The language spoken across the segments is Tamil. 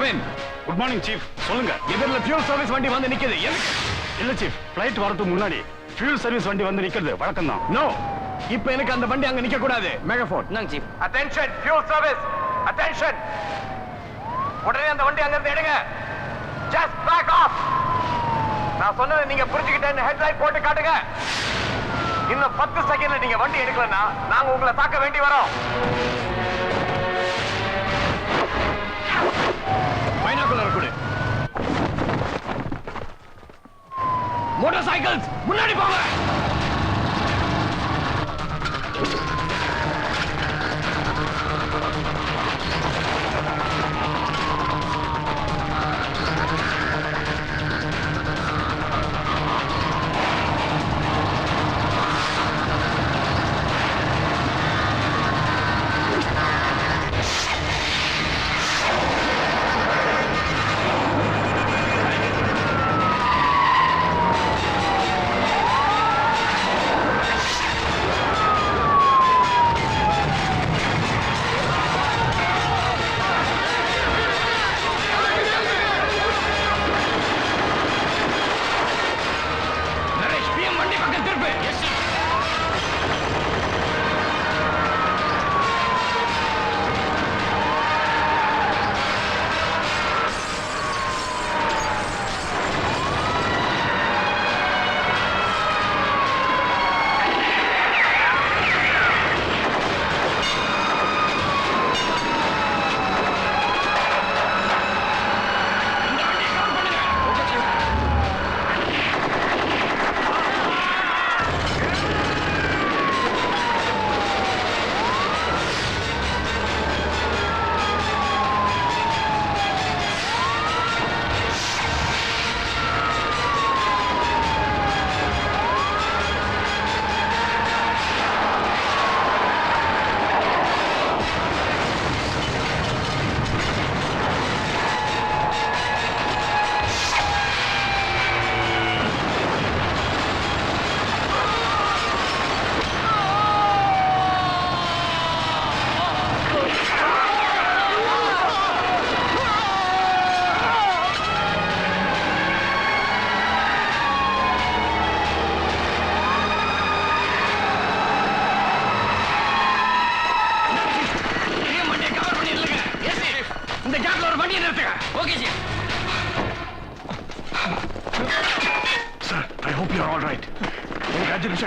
கவின். Good morning chief. சொல்லுங்க. எதிரில ஃபியூல் சர்வீஸ் வண்டி வந்து நிக்குது. இல்ல சீஃப், ஃளைட் வரதுக்கு முன்னாடி ஃபியூல் சர்வீஸ் வண்டி வந்து நிக்கிறது வழக்கம் தான். நோ, இப்போ எனக்கு அந்த வண்டி அங்க நிக்க கூடாது. மெகாஃபோன். நாங்க chief. Attention fuel service. Attention. உடனே அந்த வண்டி அங்க இருந்து எடுங்க. Just back off. நான் சொன்னதை நீங்க புரிஞ்சுக்கிட்டேன்னு ஹெட்லைட் போட்டு காட்டுங்க. இன்னும் 10 செகண்ட்ல நீங்க வண்டி எடுக்கலன்னா நாங்க உங்களை தாக்க வேண்டி வரோம். பைனாகுலர் கொடு. மோட்டார் சைக்கிள்ஸ் முன்னாடி போங்க.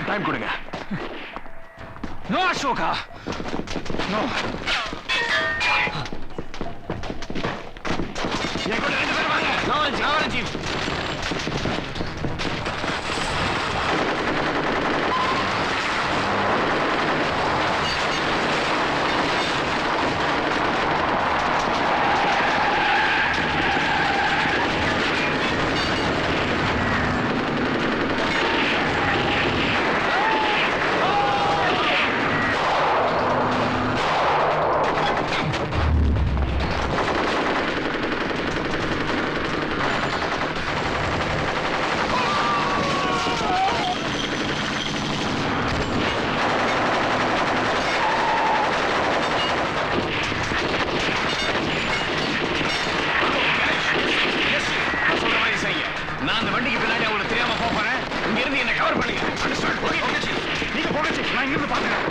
டைம் கொடுங்க. No Ashoka, no. என் கூட 2 பேர் வாங்க. நான் வரேன் சீஃப். நான் அந்த வண்டிக்கு பின்னாடி அவங்களுக்கு தெரியாம போறேன். இங்க இருந்து என்ன கவர் பண்ணுங்க. அண்டர்ஸ்டாண்ட்? Okay okay. நீங்க போங்க சீஃப், நான் இங்க இருந்து பாத்துக்கிறேன்.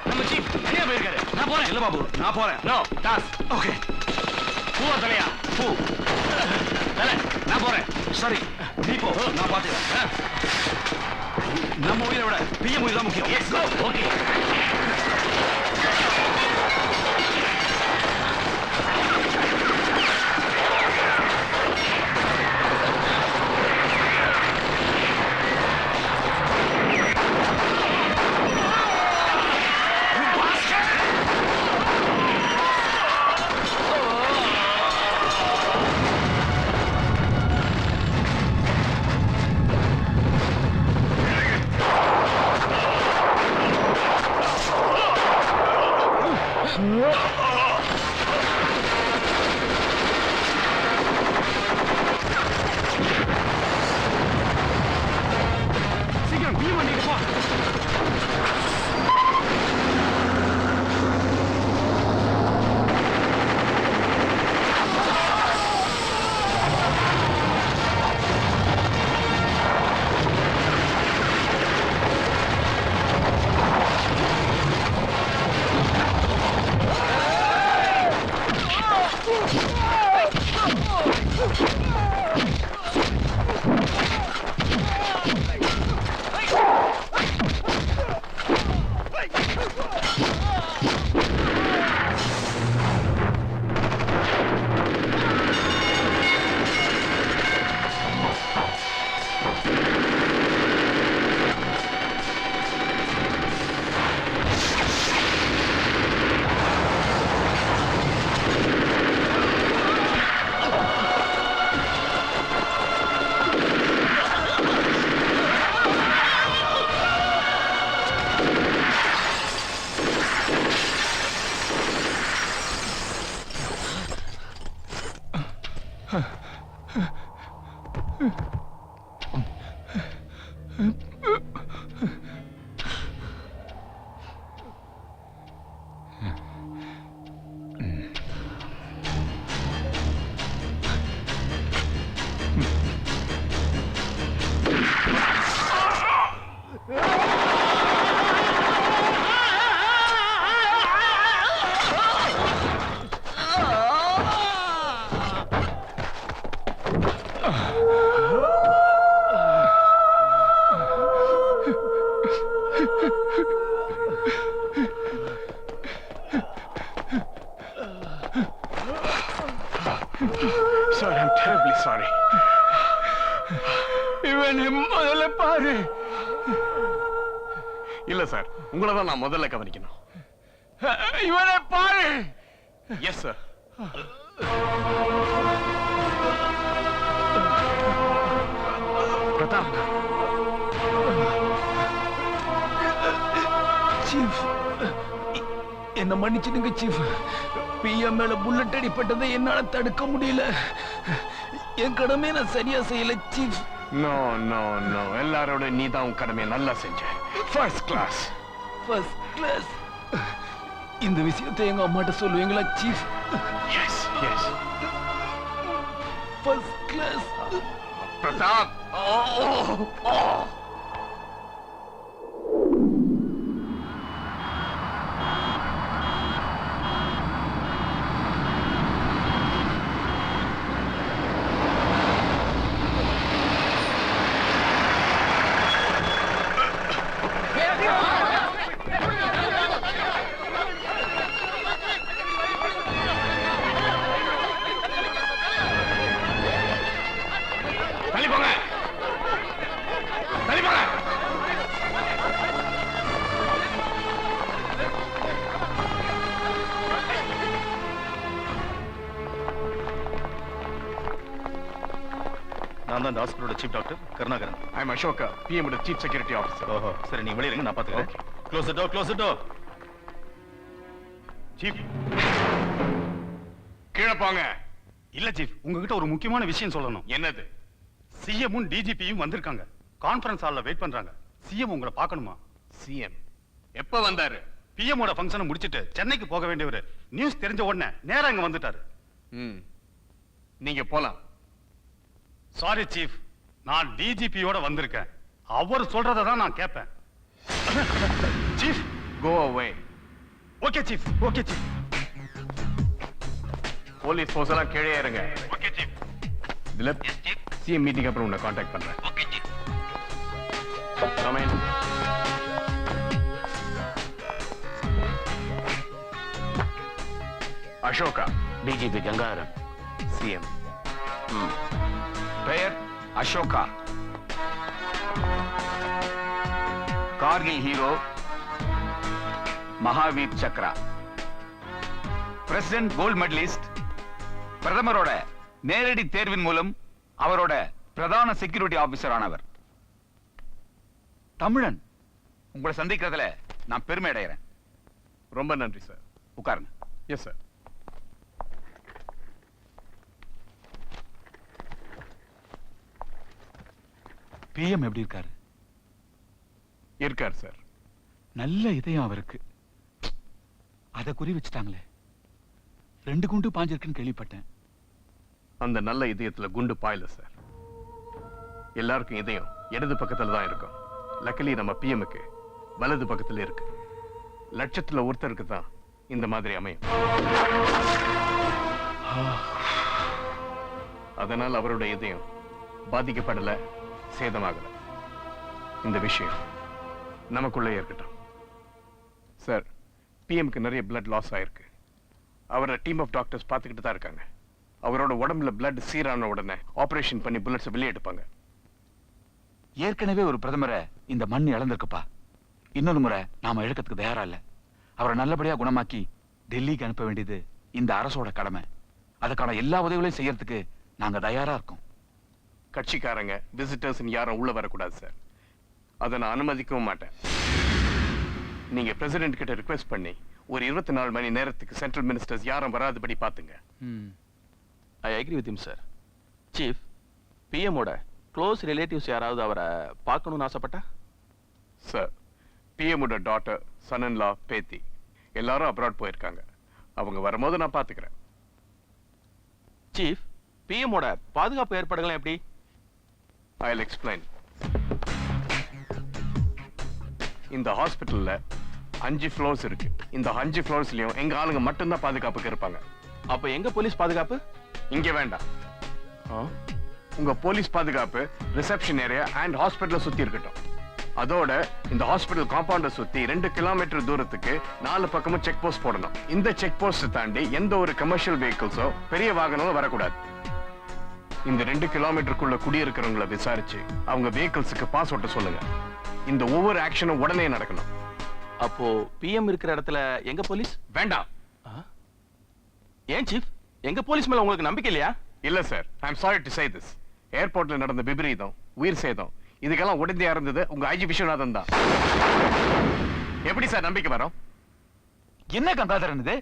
நம்ம சீஃப் தனியா போயிருக்காரு. நான் போறேன். இல்ல பாபு, நான் போறேன். No toss. ஓகே. பூவா தலையா? பூ தலை. நான் போறேன். சரி, நீ போ, நான் பாத்துக்கிறேன். நம்ம உயிரை விட பிஎம் உயிர் தான் முக்கியம். Yes go. Okay. Sorry, I'm terribly sorry. இவனை முதல்ல பாரு. இல்ல சார், உங்களை தான் நான் முதல்ல கவனிக்கணும். இவனை பாரு. Yes sir. பிரதாப். சீஃப், என்ன மன்னிச்சிடுங்க சீஃப். பிஎம் மேல புல்லட் அடிப்பட்டதை என்னால தடுக்க முடியல. என் கடமையை நான் சரியா செய்யல சீஃப். நோ நோ நோ, எல்லாரோட நீ தான் உன் கடமையை நல்லா செஞ்ச. First class. First class. இந்த விஷயத்தை எங்க அம்மாட்ட சொல்லுவீங்களா chief? Yes yes. First class. Pratap. தள்ளி போங்க. தள்ளி போங்க. நான் தான் இந்த ஹாஸ்பிட்டலோட chief doctor Karunakaran. I am Ashoka, PM ஓட சீஃப் செக்யூரிட்டி ஆஃபீஸர். ஓஹோ, சரி, நீங்க வெளியே இருங்க, நான் பாத்துக்கிறேன். Close the door, close the door. Chief, கீழே போங்க. இல்ல சீஃப், உங்ககிட்ட ஒரு முக்கியமான விஷயம் சொல்லணும். என்னது? சிஎம்மும் டிஜிபியும் வந்திருக்காங்க. கான்ஃபரன்ஸ் ஹால்ல வெயிட் பண்றாங்க. சிஎம் உங்களை பார்க்கணுமா? சிஎம் எப்ப வந்தாரு? பிஎம்மோட ஃபங்க்ஷனை முடிச்சிட்டு சென்னைக்கு போக வேண்டியவர் நியூஸ் தெரிஞ்ச உடனே நேரா இங்க வந்துட்டாரு. நீங்க போலாம். சாரி சீஃப், நான் டிஜிபியோட வந்திருக்கேன். அவர் சொல்றத தான் நான் கேட்பேன். Chief, go away. Okay chief, okay chief. Police force எல்லாம் கீழே இருங்க. Okay chief. Dileep, CM meeting அப்புறம் உன்னை கான்டாக்ட் பண்றேன். Okay chief. Come in. Ashoka, DGP Gangadharan. CM. பெயர் Ashoka. Kargil hero, Mahavir Chakra, president gold medallist, பிரதமரோட நேரடி தேர்வின் மூலம் அவரோட பிரதான செக்யூரிட்டி ஆபீசர் ஆனவர். தமிழன். உங்களை சந்திக்கிறதுல நான் பெருமை அடைகிறேன். ரொம்ப நன்றி சார். உட்காருங்க. Yes sir. பிஎம் எப்படி இருக்காரு? இருக்கார் சார். நல்ல இதயம் அவருக்கு. அதை குறி வச்சுட்டாங்களே. 2 குண்டு பாஞ்சிருக்குன்னு கேள்விப்பட்டேன். அந்த நல்ல இதயத்துல குண்டு பாயல சார். எல்லாருக்கும் இதயம் இடது பக்கத்துல தான் இருக்கும். லக்கலி நம்ம பிஎம்க்கு வலது பக்கத்துல இருக்கு. லட்சத்துல ஒருத்தருக்கு தான் இந்த மாதிரி அமையும். அதனால் அவரோட இதயம் பாதிக்கப்படல, சேதமாகல. இந்த விஷயம் நமக்குள்ளே இருக்கட்டும் சார். பிஎம்க்கு நிறைய பிளட் லாஸ் ஆயிருக்கு. அவரோட டீம் ஆஃப் டாக்டர்ஸ் பார்த்துக்கிட்டு தான் இருக்காங்க. அவரோட உடம்புல பிளட் சீரான உடனே ஆபரேஷன் பண்ணி புல்லட்ஸை வெளியே எடுப்பாங்க. ஏற்கனவே ஒரு பிரதமரை இந்த மண் இழந்திருக்குப்பா. இன்னொரு முறை நாம இழக்கிறதுக்கு தயாரா இல்ல. அவரை நல்லபடியா குணமாக்கி டெல்லிக்கு அனுப்ப வேண்டியது இந்த அரசோட கடமை. அதுக்கான எல்லா உதவிகளையும் செய்யறதுக்கு நாங்க தயாரா இருக்கோம். கட்சிக்காரங்க விசிட்டர்ஸ் யாரும் உள்ள வரக்கூடாது சார். அதை நான் அனுமதிக்கவும் மாட்டேன். நீங்க பிரசிடென்ட் கிட்ட ரிக்வெஸ்ட் பண்ணி ஒரு 24 மணி நேரத்துக்கு சென்ட்ரல் மினிஸ்டர்ஸ் யாரும் வராதபடி பாத்துங்க. I agree with him sir. Chief, பிஎம்மோட க்ளோஸ் ரிலேட்டிவ்ஸ் யாராவது அவரை பார்க்கணும்னு ஆசைப்பட்டா? சார், பிஎம்மோட டாட்டர், சன் இன் லா, பேத்தி எல்லாரும் அப்ராட் போயிருக்காங்க. அவங்க வரும்போது நான் பார்த்துக்கிறேன். சீஃப், பிஎம்மோட பாதுகாப்பு ஏற்பாடுகள் எப்படி? I'll explain. இந்த ஹாஸ்பிட்டல்ல 5 ஃப்ளோர்ஸ் இருக்கு. இந்த 5 ஃப்ளோர்ஸ்லயும் எங்க ஆளுங்க மட்டும்தான் பாதுகாப்புக்கு இருப்பாங்க. அப்ப எங்க போலீஸ் பாதுகாப்பு? இங்க வேண்டாம். உங்க போலீஸ் பாதுகாப்பு ரிசப்ஷன் ஏரியா அண்ட் ஹாஸ்பிட்டலை சுத்தி இருக்கட்டும். அதோட இந்த ஹாஸ்பிட்டல் காம்பவுண்ட சுத்தி 2 கிலோமீட்டர் தூரத்துக்கு 4 பக்கமும் செக் போஸ்ட் போடணும். இந்த செக் போஸ்ட் தாண்டி எந்த ஒரு கமர்ஷியல் வெஹிக்கிள்ஸோ பெரிய வாகனமோ வரக்கூடாது. இந்த 2 கிலோமீட்டருக்குள்ள குடியிருக்கிறவங்களை விசாரிச்சு அவங்க வெஹிக்கிள்ஸுக்கு பாஸ் ஓட்ட சொல்லுங்க. இந்த ஒவ்வொரு ஆக்ஷனும் உடனே நடக்கணும். அப்போ பிஎம் இருக்கிற இடத்துல எங்க போலீஸ்? வேண்டாம். ஏன் சீஃப், எங்க போலீஸ் மேல உங்களுக்கு நம்பிக்கை இல்லையா? இல்ல sir, I am sorry to say this. ஏர்போர்ட்ல நடந்த விபரீதம், உயிர் சேதம், இதுக்கெல்லாம் உடனடியா இருந்தது உங்க ஐஜி விஸ்வநாதன் தான். எப்படி சார் நம்பிக்கை வரும்? என்ன கங்காதரன் இது?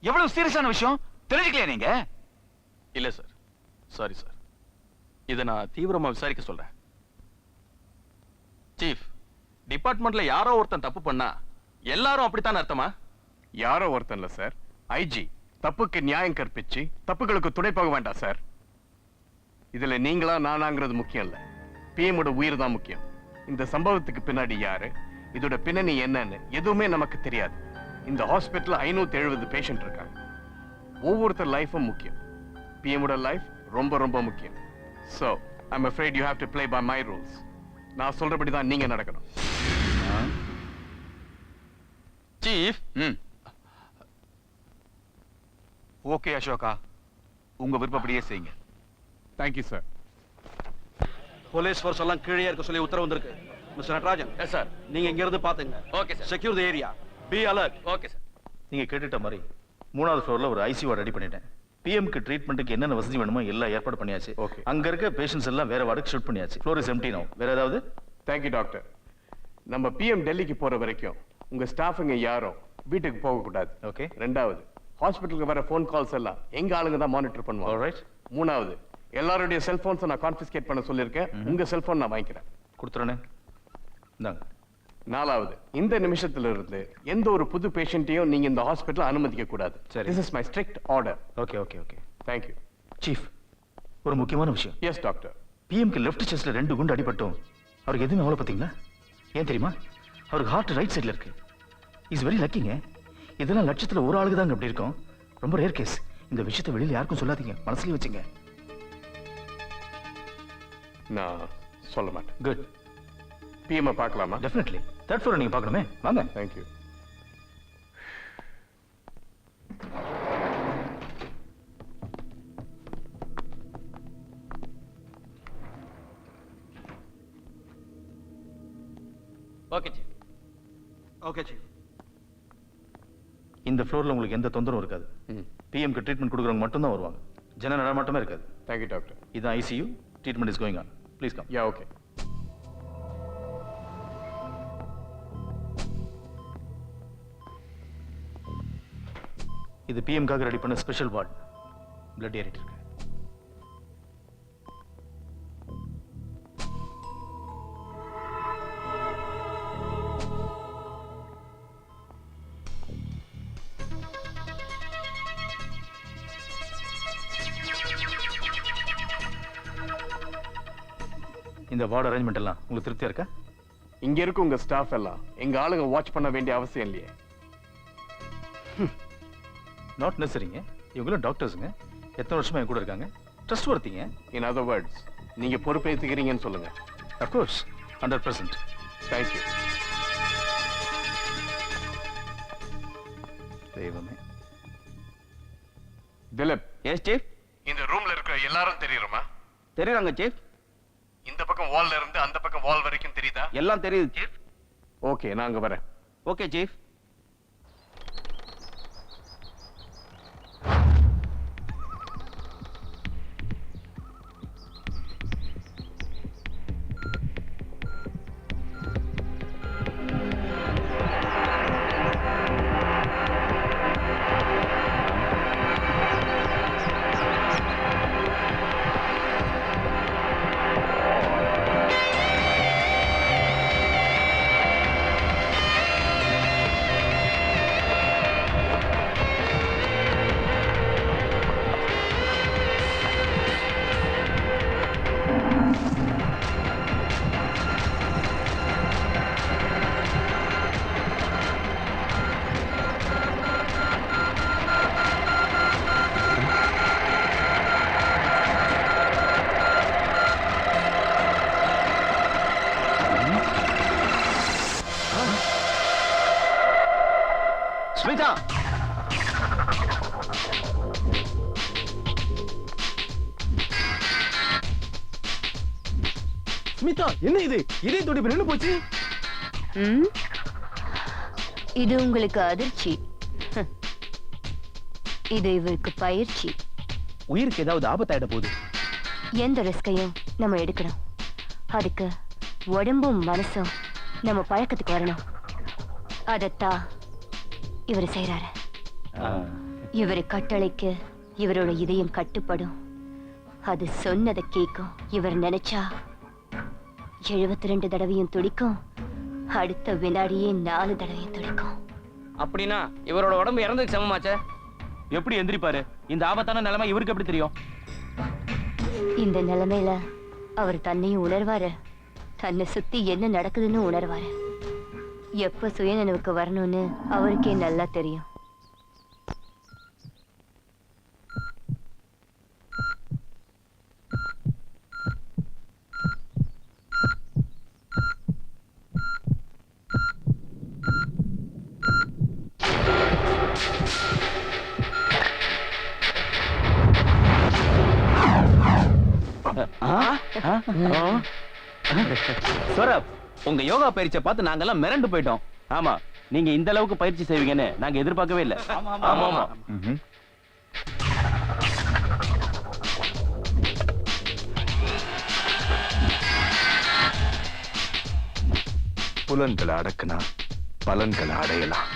எவ்வளவு சீரியஸான விஷயம் தெரிஞ்சுக்கலையா நீங்க? இல்ல சார், சாரி சார். இதை நான் தீவிரமா விசாரிக்க சொல்றேன். சீஃப், டிபார்ட்மெண்ட்ல யாரோ ஒருத்தன் தப்பு பண்ணா எல்லாரும் அப்படித்தான் அர்த்தமா? யாரோ ஒருத்தன் இல்ல சார், ஐஜி தப்புக்கு நியாயம் கற்பிச்சு தப்புகளுக்கு துணை போக வேண்டாம் சார். இதுல நீங்களா நானாங்கிறது முக்கியம் இல்ல, பிஎம்மோட உயிர் தான் முக்கியம். இந்த சம்பவத்துக்கு பின்னாடி யாரு, இதோட பின்னணி என்னன்னு எதுவுமே நமக்கு தெரியாது. இந்த ஹாஸ்பிட்டல்ல 570 பேஷண்ட் இருக்காங்க. ஒவ்வொருத்தர் லைஃபும் முக்கியம். பிஎம்மோட லைஃப் ரொம்ப ரொம்ப முக்கியம். So, I'm afraid you have to play by my rules. நான் சொல்றபடி தான் நீங்க நடக்கணும். சீஃப், ஓகே அசோகா, உங்க விருப்பப்படியே செய்யுங்க. Thank you sir. போலீஸ் ஃபோர்ஸ் எல்லாம் கீழே இருக்க சொல்லி உத்தரவு வந்திருக்கு. மிஸ்டர் நடராஜன். Yes sir. நீங்க இங்க இருந்து பாத்துங்க. Okay sir. Secure the area. Be alert. Okay sir. நீங்க கேட்டுட்ட மாதிரி 3வது ஃப்ளோர்ல ஒரு ஐசியூ ரெடி பண்ணிட்டேன். பிஎம்க்கு ட்ரீட்மெண்ட்டுக்கு என்னென்ன வசதி வேணுமோ எல்லாம் ஏற்பாடு பண்ணியாச்சு. Okay. அங்க இருக்க பேஷண்ட்ஸ் எல்லாம் வேற வார்டுக்கு ஷிஃப்ட் பண்ணியாச்சு. ஃப்ளோர் இஸ் எம்டி நவ. வேற ஏதாவது? Thank you doctor. நம்ம பிஎம் டெல்லிக்கு போற வரைக்கும் உங்க ஸ்டாஃபுங்க யாரும் வீட்டுக்கு போக கூடாது. ஓகே. 2வது, ஹாஸ்பிட்டலுக்கு வர ஃபோன் கால்ஸ் எல்லாம் எங்க ஆளுங்க தான் மானிட்டர் பண்ணுவாங்க. ஆல்ரைட். 3வது, எல்லாருடைய செல்போன்ஸை நான் கான்ஃபிஸ்கேட் பண்ண சொல்லியிருக்கேன். உங்க செல்போன் நான் வாங்கிக்கிறேன். கொடுத்துறேனே. இந்தாங்க. 4வது, இந்த நிமிஷத்துல இருந்து எந்த ஒரு புது பேஷண்ட்டையும் நீங்க இந்த ஹாஸ்பிட்டல் அனுமதிக்க கூடாது. சரி. This is my strict order. Okay okay okay. Thank you. Chief, ஒரு முக்கியமான விஷயம். Yes doctor. பிஎம்க்கு லெஃப்ட் செஸ்ட்ல 2 குண்டு அடிபட்டோம். அவருக்கு எதுவும் அவ்வளோ பார்த்தீங்களா? ஏன் தெரியுமா? அவருக்கு ஹார்ட் ரைட் சைடில் இருக்கு. இஸ் வெரி லக்கிங்க. இதெல்லாம் லட்சத்தில் ஒரு ஆளுக்கு தாங்க அப்படி இருக்கும். ரொம்ப ரேர் கேஸ். இந்த விஷயத்தை வெளியில் யாருக்கும் சொல்லாதீங்க, மனசுலயே வச்சுங்க. நான் சொல்ல மாட்டேன். குட். பிஎம் பார்க்கலாமா? டெஃபினெட்லி. 3rd ஃப்ளோர் நீங்க பார்க்கணுமே, வாங்க. Thank you. Okay chief. Okay chief. இந்த ஃப்ளோர்ல உங்களுக்கு எந்த தொந்தரவும் இருக்காது. பிஎம்க்கு ட்ரீட்மெண்ட் கொடுக்குறவங்க மட்டும் தான் வருவாங்க. ஜன நடமாட்டமே இருக்காது. Thank you doctor. இதுதான் ICU. Treatment is going on. Please come. Yeah okay. இது பிஎம்காக ரெடி பண்ண ஸ்பெஷல் வார்டு. பிளட் ஏறிட்டு இருக்கு. இந்த வார்டு அரேஞ்ச்மெண்ட் எல்லாம் உங்களுக்கு திருப்தியா இருக்கா? இங்க இருக்க உங்க ஸ்டாஃப் எல்லாம் எங்க ஆளுங்க வாட்ச் பண்ண வேண்டிய அவசியம் இல்லையே. நாட் நெசரிங்க. இவங்களும் டாக்டர்ஸுங்க. எத்தனை வருஷமா என் கூட இருக்காங்க. ட்ரஸ்ட் வர்த்திங்க. இன் அதர் வேர்ட்ஸ், நீங்க பொறுப்பேற்றுக்கிறீங்கன்னு சொல்லுங்க. அஃப்கோர்ஸ் 100%. தேங்க்யூ. தெய்வமே. Dileep, yes chief. இந்த ரூம்ல இருக்கிற எல்லாரும் தெரியுமா? தெரியுறாங்க சீஃப். இந்த பக்கம் வால்ல இருந்து அந்த பக்கம் வால் வரைக்கும் தெரியுதா? எல்லாம் தெரியுது சீஃப். ஓகே, நான் அங்க வரேன். Okay chief. ஸ்மிதா என்ன இது இதே துடிப்பு நின்னு போச்சு. இது உங்களுக்கு அதிர்ச்சி, இது இவருக்கு பயிற்சி. உயிருக்கு ஏதாவது ஆபத்தாயிட போகுது. எந்த ரிஸ்கையும் நம்ம எடுக்கணும். அதுக்கு உடம்பும் மனசும் நம்ம பழக்கத்துக்கு வரணும். அதத்தான் இவர் செய்யறாரு. இவர் கட்டளைக்கு இவரோட இதயம் கட்டுப்படும். அது சொன்னதை கேட்கும். இவர் நினைச்சா 72 தடவையும் துடிக்கும். அடுத்த வினாடியே 4 தடவையும் துடிக்கும். அப்படின்னா இவரோட உடம்பு இறந்ததுக்கு சமமாச்சே. எப்படி எந்திரிப்பாரு? இந்த ஆபத்தான நிலைமை இவருக்கு எப்படி தெரியும்? இந்த நிலைமையில அவர் தன்னையும் உணர்வாரு, தன்னை சுத்தி என்ன நடக்குதுன்னு உணர்வாரு. எப்ப சுயநினைவுக்கு வரணும்னு அவருக்கே நல்லா தெரியும். சௌரப், உங்க யோகா பயிற்சியை பார்த்து நாங்கெல்லாம் மிரண்டு போயிட்டோம். ஆமா, நீங்க இந்த அளவுக்கு பயிற்சி செய்வீங்கன்னு நாங்க எதிர்பார்க்கவே இல்லை. ஆமா ஆமா. புலன்களை அடக்குனா பலன்களை அடையலாம்.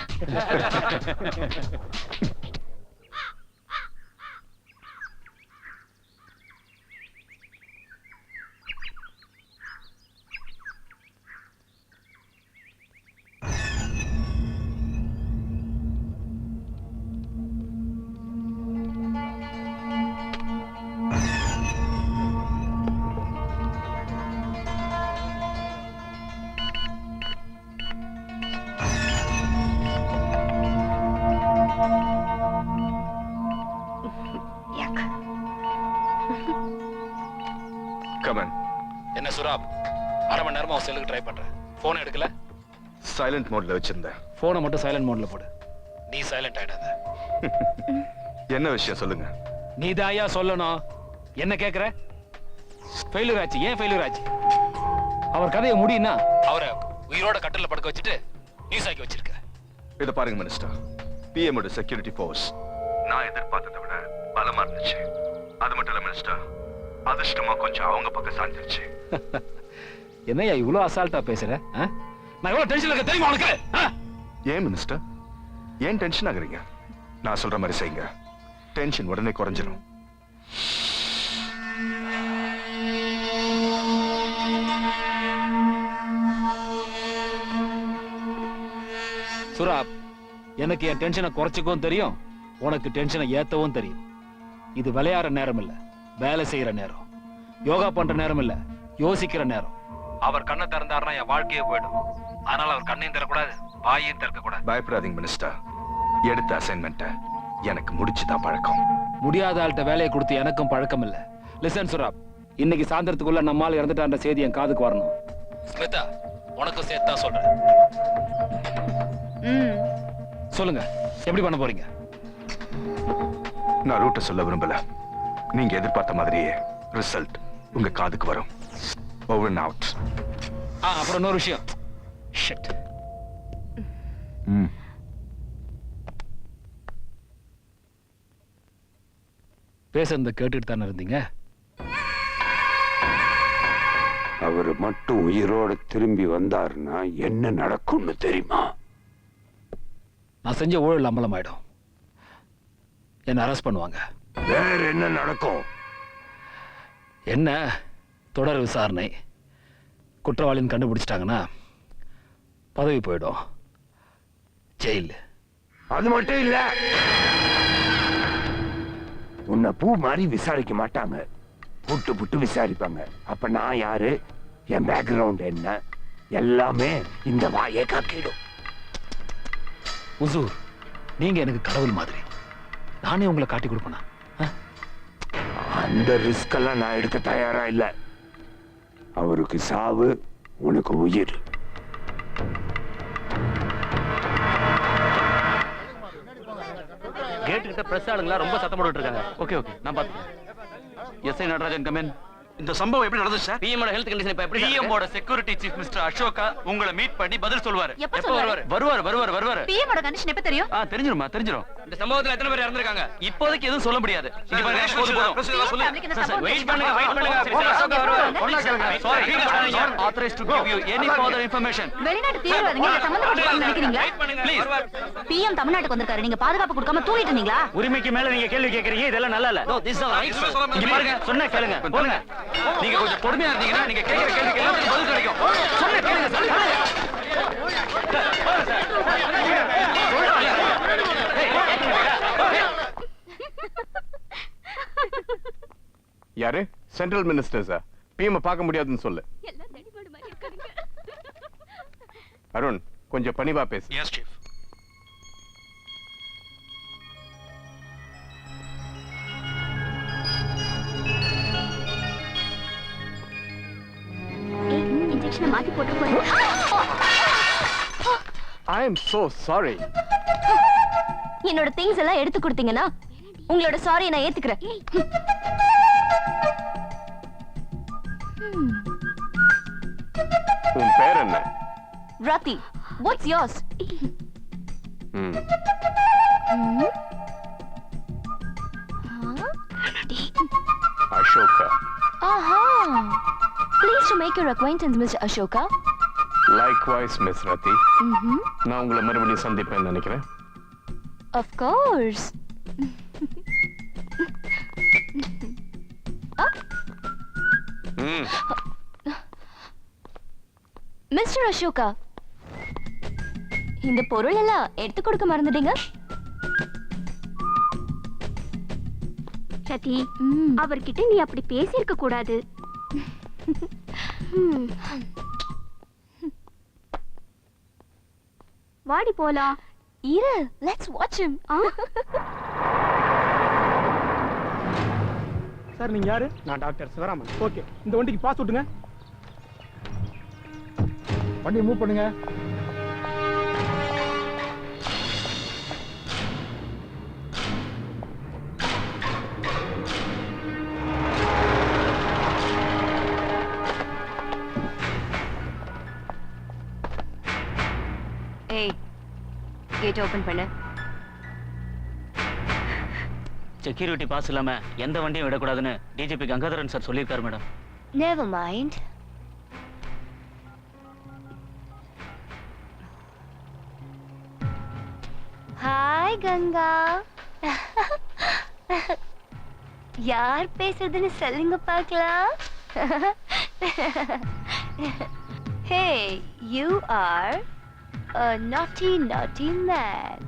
என்ன சுராப், அரை மணி நேரமா உன் செல்லுக்கு ட்ரை பண்றேன். போன் எடுக்கல. சைலண்ட் மோட்ல வச்சிருந்தேன். போனை மட்டும் சைலண்ட் மோட்ல போடு. நீ சைலண்ட் ஆயிடாத. என்ன விஷயம் சொல்லுங்க. நீ தாயா சொல்லணும். என்ன கேக்குற? ஃபெயிலியர் ஆச்சு. ஏன் ஃபெயிலியர் ஆச்சு? அவர் கதையை முடியும்னா அவரை உயிரோட கட்டில படுக்க வச்சுட்டு நியூஸ் ஆக்கி வச்சிருக்க. இத பாருங்க மினிஸ்டர், பிஎம் ஓட செக்யூரிட்டி ஃபோர்ஸ் நான் எதிர்பார்த்ததை விட பலமா இருந்துச்சு. அது மட்டும் இல்ல மினிஸ்டர், அதிர்ஷ்டமா கொஞ்சம் அவங்க பக்கம் சாஞ்சிருச்சு. என்னையா இவ்வளவு அசால்ட்டா பேசுற? நான் எவ்வளவு டென்ஷன்ல இருக்க தெரியுமா உனக்கு? ஏன் மினிஸ்டர், ஏன் டென்ஷன் ஆகுறீங்க? நான் சொல்ற மாதிரி செய்யுங்க, டென்ஷன் உடனே குறைஞ்சிடும். சுராப், எனக்கு என் டென்ஷனை குறைச்சிக்கவும் தெரியும், உனக்கு டென்ஷனை ஏத்தவும் தெரியும். இது விளையாடுற நேரம் இல்ல, வேலை செய்யற நேரம். யோகா பண்ற நேரம் இல்ல, யோசிக்கிற நேரம். அவர் கண்ணை திறந்தாருன்னா என் வாழ்க்கையே போயிடும். அதனால அவர் கண்ணையும் திறக்கூடாது, வாயையும் திறக்க கூடாது. பயப்படாதீங்க மினிஸ்டர், எடுத்த அசைன்மெண்ட்டை எனக்கு முடிச்சுதான் பழக்கம். முடியாத ஆள்கிட்ட வேலையை கொடுத்து எனக்கும் பழக்கம் இல்ல. லிசன் சுராப், இன்னைக்கு சாயந்தரத்துக்குள்ள நம்மால் இறந்துட்டான்ற செய்தி என் காதுக்கு வரணும். ஸ்மிதா, உனக்கும் சேர்த்தா சொல்றேன். சொல்லுங்க, எப்படி பண்ண போறீங்க? நான் ரூட்டை சொல்ல விரும்பல. நீங்க எதிர்பார்த்த மாதிரியே ரிசல்ட் உங்க காதுக்கு வரும். Over and out. அப்புறம் இன்னொரு விஷயம். ஷிட். பேசுறத கேட்டுட்டு தானே இருந்தீங்க? அவர் மட்டும் உயிரோட திரும்பி வந்தாருன்னா என்ன நடக்கும்னு தெரியுமா? நான் செஞ்ச ஊழல் அம்பலம் ஆயிடும். என்ன அரெஸ்ட் பண்ணுவாங்க. வேற என்ன நடக்கும்? என்ன தொடர் விசாரணை. குற்றவாளின்னு கண்டுபிடிச்சிட்டாங்கன்னா பதவி போயிடும், ஜெயில். அது மட்டும் இல்ல, உன்னை பூ மாதிரி விசாரிக்க மாட்டாங்க, புட்டு புட்டு விசாரிப்பாங்க. அப்ப நான் யாரு, என் பேக்ரவுண்ட் என்ன, எல்லாமே இந்த வாயை காக்கிடும். உசூர், நீங்க எனக்கு கடவுள் மாதிரி. நானே உங்களை காட்டி கொடுப்பேனா? அந்த ரிஸ்க் எல்லாம் நான் எடுக்க தயாரா இல்ல. அவருக்கு சாவு, உனக்கு உயிர். கேட் கிட்ட பிரஸ் ஆளுங்களா ரொம்ப சத்தம் போட்டுட்டு இருக்காங்க. ஓகே ஓகே, நான் பாத்துக்கிறேன். SI Natarajan come in. இந்த சம்பவம் எப்படி நடந்துச்சு சார்? பிஎம் ஹெல்த் கண்டிஷன் இப்ப எப்படி பிஎம் ஓட செக்யூரிட்டி சீஃப் மிஸ்டர் அசோகா உங்களை மீட் பண்ணி பதில் சொல்வாரு. எப்ப சொல்லுவாரு? வருவாரு. பிஎம் ஓட கண்டிஷன் எப்ப தெரியும்? தெரிஞ்சிரும். இந்த சம்பவத்துல எத்தனை பேர் இறந்திருக்காங்க? இப்போதைக்கு எதுவும் சொல்ல முடியாது. இங்க பாருங்க, போதும். வெயிட் பண்ணுங்க அசோகா வருவாரு. Sorry, authorized to give you any further information. வெளிநாட்டு தீவிரவாதிங்க இங்க சம்பந்தப்பட்டிருக்காங்க நினைக்கிறீங்களா? Please. பிஎம் தமிழ்நாட்டுக்கு வந்திருக்காரு. நீங்க பாதுகாப்பு கொடுக்காம தூங்கிட்டு இருந்தீங்களா? உரிமைக்கு மேல நீங்க கேள்வி கேக்குறீங்க. இதெல்லாம் நல்லா இல்ல. இங்க பாருங்க, சொன்னா கேளுங்க. போங்க. நீங்க கொஞ்சம் பொறுமையா இருந்தீங்கன்னா நீங்க கேக்குற கேள்விக்கு எல்லாத்துக்கும் பதில் கிடைக்கும். சொன்னா கேளுங்க. யாரு? Central minister sir. பிஎம் பார்க்க முடியாதுன்னு சொல்லு. அருண், கொஞ்சம் பணிவா பேசு. Yes, chief. இன்ஜெக்ஷனை மாத்தி போட்டு போறேன். I am so sorry. என்னோட திங்ஸ் எல்லாம் எடுத்து கொடுத்தீங்கன்னா உங்களோட சாரி நான் ஏத்துக்கிறேன். உன் பேர் என்ன? Rathi. What's yours? Ashoka. Aha. Pleased to make your acquaintance, Mr. Ashoka. Likewise, Miss Rati. நான் உங்களை மறுபடியும் சந்திப்பேன்னு நினைக்கிறேன். Of course. மிஸ்டர் அசோகா, இந்த பொருள் எல்லாம் எடுத்து கொடுக்க மறந்துட்டீங்க. ரதி, அவர்கிட்ட நீ அப்படி பேசியிருக்க கூடாது. வாடி போலாம். இரு, let's watch him. சார் நீங்க யாரு? நான் டாக்டர் சிவராமன். ஓகே, இந்த வண்டிக்கு பாஸ் விட்டுங்க. வண்டி மூவ் பண்ணுங்க. ஏய், கேட் ஓபன் பண்ணு. செக்யூரிட்டி பாஸ் இல்லாம எந்த வண்டியும் விடக்கூடாதுன்னு டிஜிபி கங்காதரன் சார் சொல்லியிருக்காரு madam. Never mind. Hi Ganga. யார் பேசுறதுன்னு சொல்லுங்க பார்க்கலாம். Hey, you are a naughty man.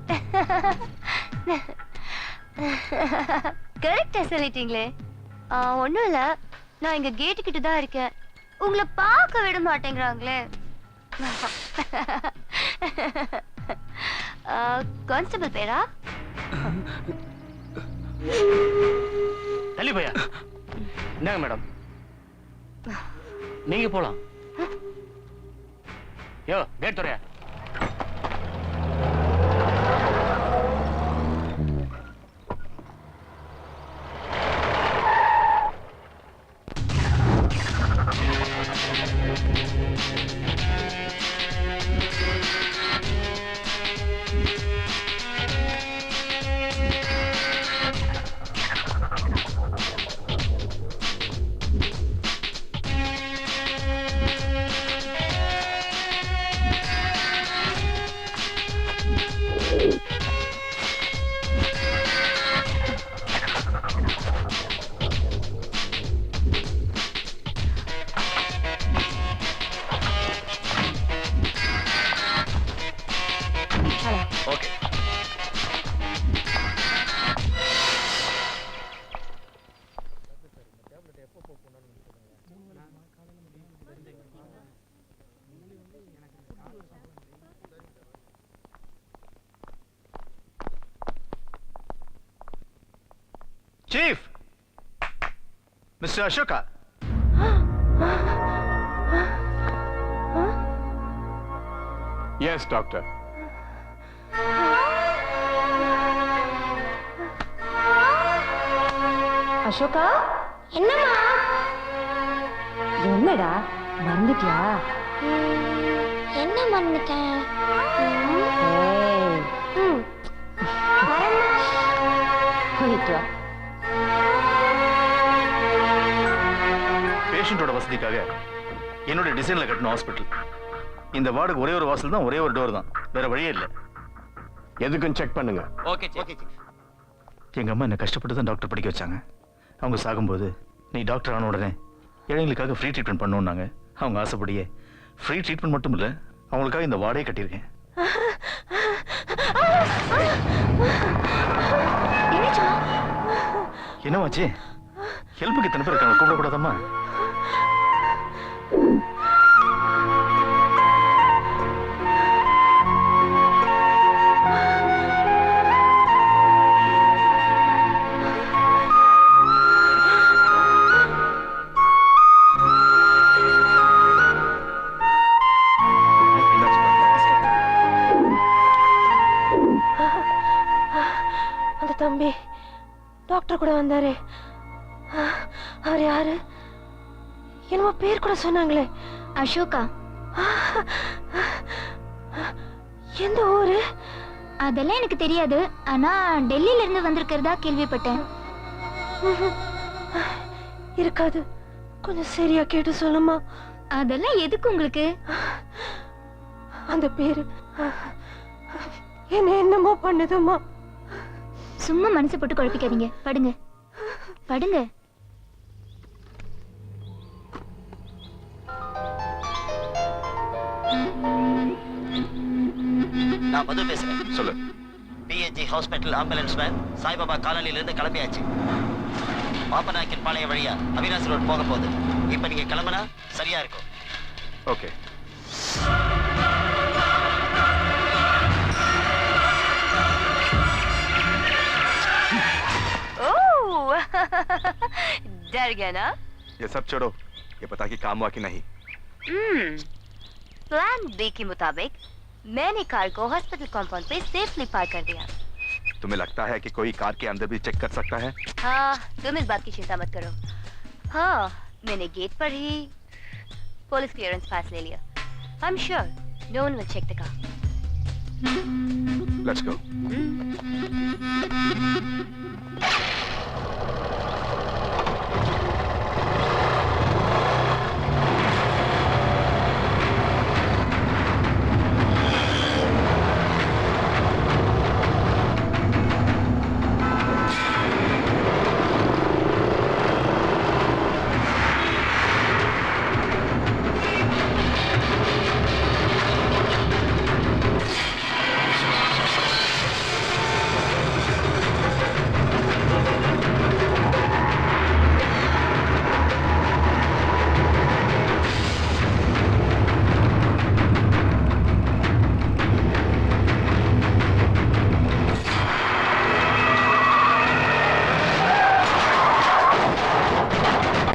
கரெக்டா சொல்லிட்டீங்களே. ஒன்றும் இல்லை, நான் இங்க கேட்டு கிட்ட தான் இருக்கேன். உங்களை பார்க்க விட மாட்டேங்கிறாங்களே. கான்ஸ்டபிள் பேரா? தள்ளி போயா. என்னங்க மேடம், நீங்க போலாம். யோ, கேட் துறையா. Okay. Chief! Mr. Ashoka! Yes, doctor. Ashoka, என்னம்மா? என்னடா மறந்துட்டியா? என்ன மறந்துட்டேன்? போயிட்டு வா. பேஷண்டோட வசதிக்காக என்னோட டிசைன்ல கட்டணும் ஹாஸ்பிட்டல். இந்த வார்டுக்கு ஒரே ஒரு வாசல் தான், ஒரே ஒரு டோர் தான், வேற வழியே இல்லை. எதுக்கும் செக் பண்ணுங்க. Okay okay. எங்க அம்மா என்ன கஷ்டப்பட்டு தான் டாக்டர் படிக்க வச்சாங்க. அவங்க சாகும்போது நீ டாக்டர் ஆன உடனே ஏழைங்களுக்காக ஃப்ரீ ட்ரீட்மெண்ட் பண்ணுவோம்னாங்க. அவங்க ஆசைப்படியே ஃப்ரீ ட்ரீட்மெண்ட் மட்டும் இல்லை, அவங்களுக்காக இந்த வார்டே கட்டியிருக்கேன். என்னவாச்சு? ஹெல்ப்புக்கு இத்தனை பேர் இருக்காங்க, கூப்பிடக்கூடாதம்மா? அந்த தம்பி டாக்டர் கூட வந்தாரு. அவர் யாரு? என்னமோ பேர் கூட சொன்னாங்களே. அசோகா. எந்த ஊரு? அதெல்லாம் எனக்கு தெரியாது. ஆனா டெல்லியில இருந்து வந்திருக்கிறதா கேள்விப்பட்டேன். இருக்காது, கொஞ்சம் சரியா கேட்டு சொல்லுமா. அதெல்லாம் எதுக்கு உங்களுக்கு? அந்த பேரு என்ன என்னமோ பண்ணுதுமா. சும்மா மனசு போட்டு குழப்பிக்காதீங்க. படுங்க படுங்க. நான் மது பேசுறேன். சொல்லு. பிஎச்ஜி ஹாஸ்பிட்டல் ஆம்புலன்ஸ் வேன் சாய்பாபா காலனில இருந்து கிளம்பியாச்சு. பாப்பநாயக்கன் பாளையம் வழியா அவினாசி ரோட் போக போகுது. இப்ப நீங்க கிளம்பினா சரியா இருக்கும். ஓகே. डर गया ना? ये सब छोड़ो, ये पता कि काम हुआ कि नहीं. प्लान बी के मुताबिक मैंने कार को हॉस्पिटल कंपाउंड पे सेफली पार्क कर दिया. तुम्हें लगता है कि कोई कार के अंदर भी चेक कर सकता है? हाँ, तुम इस बात की चिंता मत करो. हाँ, मैंने गेट पर ही पुलिस क्लियरेंस पास ले लिया. I'm sure no one will check the car. Let's go.